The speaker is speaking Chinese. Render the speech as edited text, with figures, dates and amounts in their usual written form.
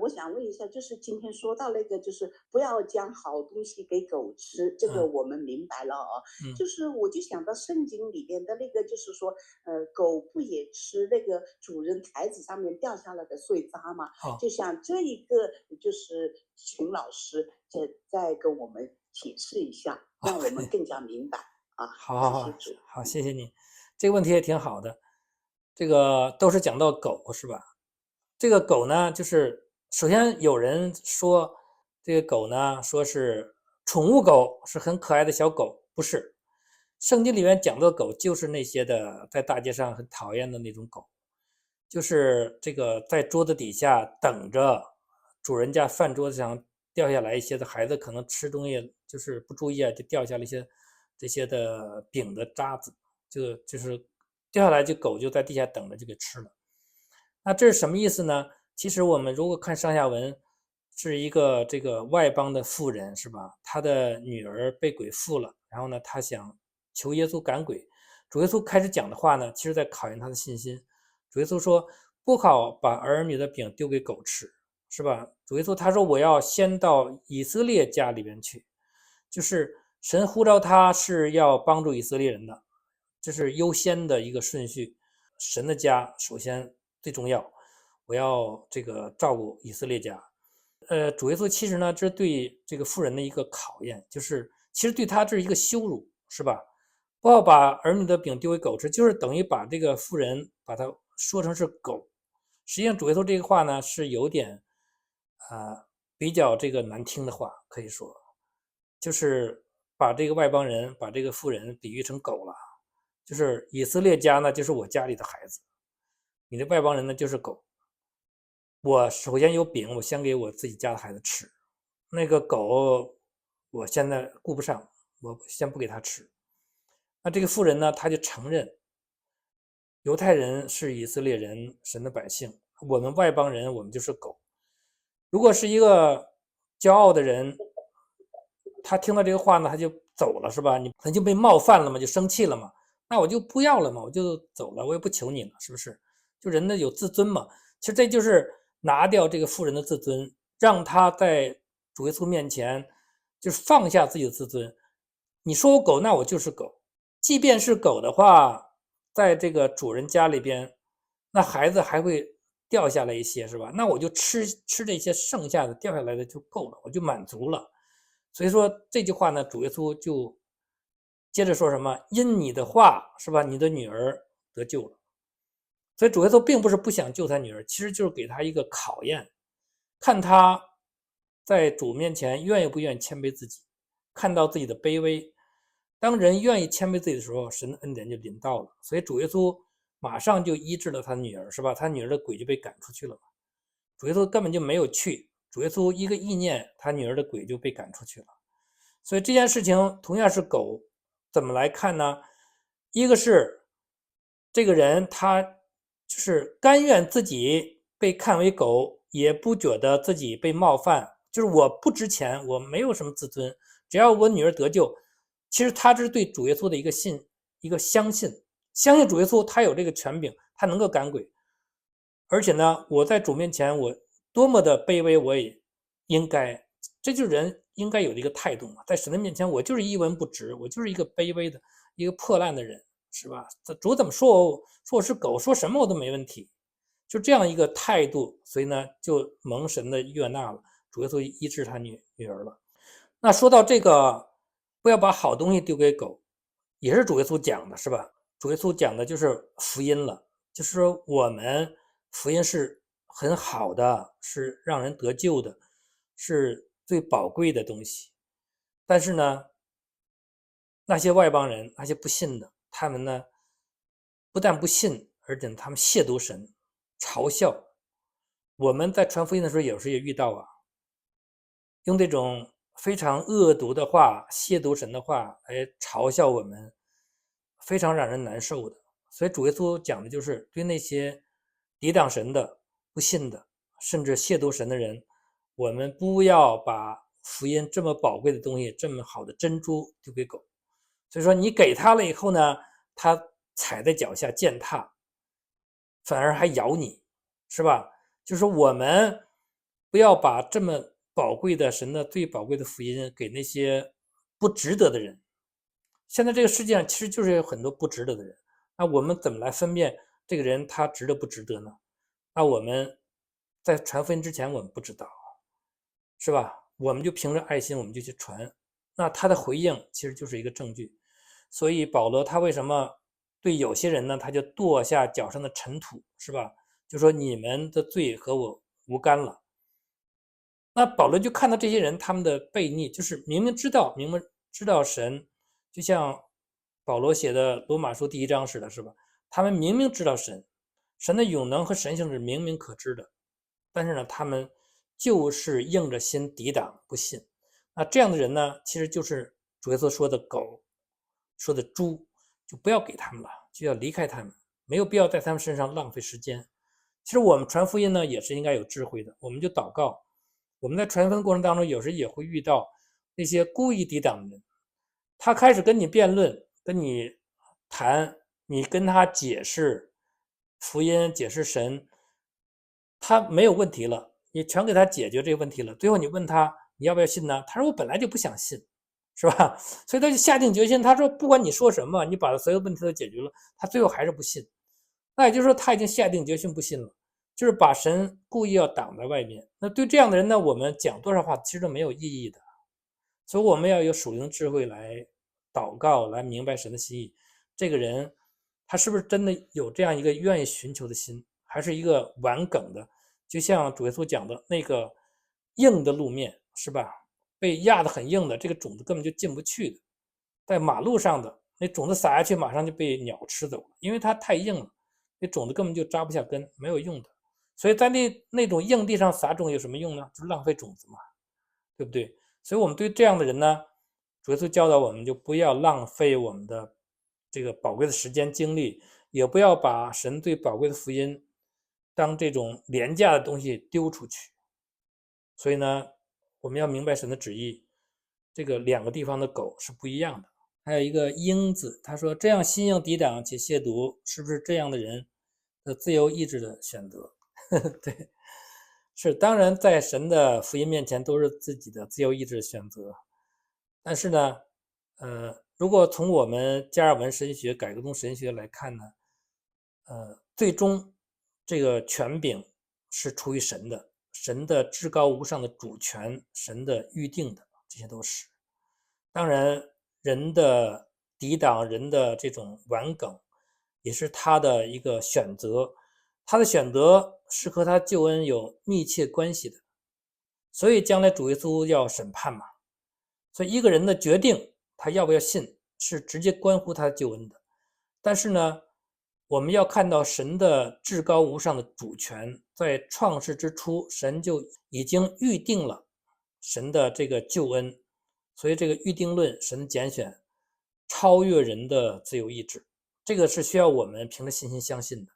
我想问一下，就是今天说到那个，就是不要将好东西给狗吃，这个嗯我们明白了啊。嗯，就是我就想到圣经里边的那个，就是说，狗不也吃那个主人台子上面掉下来的碎渣吗？好，就像这一个，就是秦老师再跟我们解释一下，让我们更加明白啊。好，好，好，谢谢主。好，谢谢你，这个问题也挺好的。这个都是讲到狗是吧？这个狗呢，就是首先有人说这个狗呢，说是宠物狗，是很可爱的小狗，不是。圣经里面讲的狗就是那些的在大街上很讨厌的那种狗，就是这个在桌子底下等着主人家饭桌子上掉下来一些的孩子可能吃东西就是不注意啊，就掉下了一些这些的饼的渣子，就是掉下来就狗就在地下等着就给吃了。那这是什么意思呢？其实我们如果看上下文，是一个这个外邦的妇人是吧？她的女儿被鬼附了，然后呢，她想求耶稣赶鬼。主耶稣开始讲的话呢，其实在考验他的信心。主耶稣说：“不好把儿女的饼丢给狗吃，是吧？”主耶稣他说：“我要先到以色列家里边去。”就是神呼召他是要帮助以色列人的，这是优先的一个顺序。神的家首先最重要，我要这个照顾以色列家。主耶稣其实呢，这是对这个妇人的一个考验，就是其实对他这是一个羞辱，是吧？不要把儿女的饼丢给狗吃，就是等于把这个妇人把它说成是狗。实际上，主耶稣这个话呢是有点比较这个难听的话，可以说就是把这个外邦人把这个妇人比喻成狗了，就是以色列家呢就是我家里的孩子，你的外邦人呢就是狗。我首先有饼，我先给我自己家的孩子吃，那个狗我现在顾不上，我先不给他吃。那这个妇人呢，他就承认犹太人是以色列人，神的百姓，我们外邦人，我们就是狗。如果是一个骄傲的人，他听到这个话呢，他就走了，是吧？你他就被冒犯了嘛，就生气了嘛，那我就不要了嘛，我就走了，我也不求你了，是不是？就人的有自尊嘛。其实这就是拿掉这个富人的自尊，让他在主耶稣面前就是放下自己的自尊。你说我狗，那我就是狗。即便是狗的话，在这个主人家里边，那孩子还会掉下来一些，是吧？那我就吃这些剩下的掉下来的就够了，我就满足了。所以说这句话呢，主耶稣就接着说什么？因你的话是吧？你的女儿得救了。所以主耶稣并不是不想救他女儿，其实就是给他一个考验，看他在主面前愿意不愿意谦卑自己，看到自己的卑微。当人愿意谦卑自己的时候，神的恩典就临到了。所以主耶稣马上就医治了他女儿，是吧？他女儿的鬼就被赶出去了。主耶稣根本就没有去，主耶稣一个意念，他女儿的鬼就被赶出去了。所以这件事情同样是狗，怎么来看呢？一个是这个人他就是甘愿自己被看为狗，也不觉得自己被冒犯，就是我不值钱，我没有什么自尊，只要我女儿得救，其实他这是对主耶稣的一个相信，相信主耶稣他有这个权柄，他能够赶鬼，而且呢，我在主面前我多么的卑微，我也应该，这就是人应该有的一个态度嘛。在神的面前，我就是一文不值，我就是一个卑微的、一个破烂的人，是吧？主怎么说我，说我是狗，说什么我都没问题，就这样一个态度，所以呢，就蒙神的悦纳了。主耶稣医治他女儿了。那说到这个，不要把好东西丢给狗，也是主耶稣讲的，是吧？主耶稣讲的就是福音了，就是说我们福音是很好的，是让人得救的，是最宝贵的东西。但是呢，那些外邦人，那些不信的，他们呢，不但不信，而且他们亵渎神，嘲笑。我们在传福音的时候，有时也遇到啊，用这种非常恶毒的话、亵渎神的话来嘲笑我们，非常让人难受的。所以主耶稣讲的就是对那些抵挡神的、不信的，甚至亵渎神的人，我们不要把福音这么宝贵的东西、这么好的珍珠丢给狗。所以说，你给他了以后呢，他踩在脚下践踏，反而还咬你，是吧？就是我们不要把这么宝贵的神的最宝贵的福音给那些不值得的人。现在这个世界上其实就是有很多不值得的人，那我们怎么来分辨这个人他值得不值得呢？那我们在传福音之前我们不知道，是吧？我们就凭着爱心我们就去传，那他的回应其实就是一个证据。所以保罗他为什么对有些人呢，他就跺下脚上的尘土，是吧？就说你们的罪和我无干了。那保罗就看到这些人他们的悖逆，就是明明知道神，就像保罗写的罗马书第1章似的，是吧？他们明明知道神的永能和神性是明明可知的，但是呢，他们就是硬着心抵挡不信。那这样的人呢，其实就是主耶稣说的狗，说的猪，就不要给他们了，就要离开他们，没有必要在他们身上浪费时间。其实我们传福音呢，也是应该有智慧的，我们就祷告。我们在传福音过程当中，有时也会遇到那些故意抵挡的人，他开始跟你辩论，跟你谈，你跟他解释福音，解释神，他没有问题了，你全给他解决这个问题了。最后你问他你要不要信呢？他说我本来就不想信，是吧？所以他就下定决心，他说不管你说什么，你把所有问题都解决了，他最后还是不信。那也就是说他已经下定决心不信了，就是把神故意要挡在外面。那对这样的人呢，我们讲多少话其实都没有意义的。所以我们要有属灵智慧来祷告，来明白神的心意。这个人他是不是真的有这样一个愿意寻求的心，还是一个顽梗的？就像主耶稣讲的那个硬的路面，是吧？被压得很硬的，这个种子根本就进不去的。在马路上的那种子撒下去，马上就被鸟吃走了，因为它太硬了，那种子根本就扎不下根，没有用的。所以在那种硬地上撒种有什么用呢？就浪费种子嘛，对不对？所以我们对这样的人呢，主耶稣教导我们就不要浪费我们的这个宝贵的时间精力，也不要把神最宝贵的福音当这种廉价的东西丢出去。所以呢，我们要明白神的旨意，这个2个地方的狗是不一样的。还有一个鹰字，他说这样心硬抵挡且亵渎，是不是这样的人的自由意志的选择？对，是，当然在神的福音面前都是自己的自由意志的选择。但是呢，如果从我们加尔文神学、改革宗神学来看呢，最终这个权柄是出于神的，神的至高无上的主权，神的预定的，这些都是。当然，人的抵挡，人的这种顽梗，也是他的一个选择，他的选择是和他救恩有密切关系的。所以将来主耶稣要审判嘛，所以一个人的决定，他要不要信，是直接关乎他的救恩的。但是呢，我们要看到神的至高无上的主权，在创世之初，神就已经预定了神的这个救恩，所以这个预定论，神的拣选超越人的自由意志，这个是需要我们凭着信心相信的。